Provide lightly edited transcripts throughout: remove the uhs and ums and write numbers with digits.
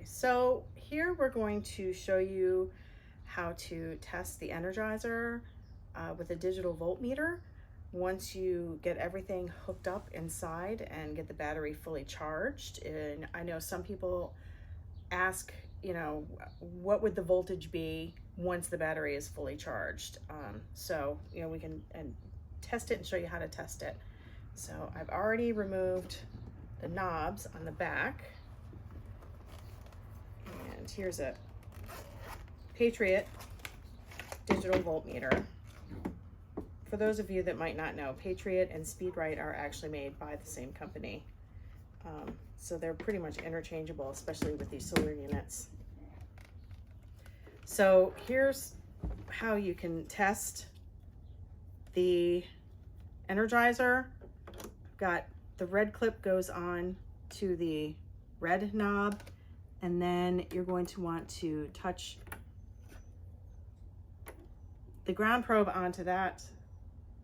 So here we're going to show you how to test the Energizer with a digital voltmeter. Once you get everything hooked up inside and get the battery fully charged. And I know some people ask, what would the voltage be once the battery is fully charged? So we can test it and show you how to test it. So I've already removed the knobs on the back. And here's a Patriot digital voltmeter. For those of you that might not know, Patriot and Speedrite are actually made by the same company. So they're pretty much interchangeable, especially with these solar units. So here's how you can test the Energizer. I've got the red clip goes on to the red knob, and then you're going to want to touch the ground probe onto that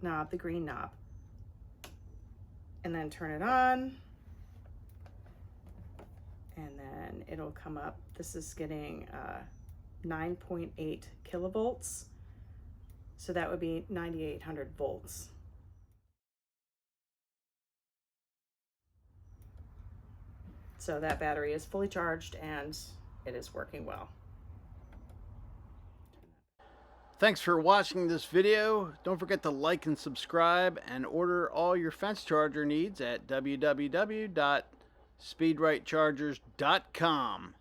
knob, the green knob, and then turn it on, and then it'll come up. This is getting 9.8 kilovolts, so that would be 9,800 volts. So that battery is fully charged and it is working well. Thanks for watching this video. Don't forget to like and subscribe, and order all your fence charger needs at www.speedritechargers.com.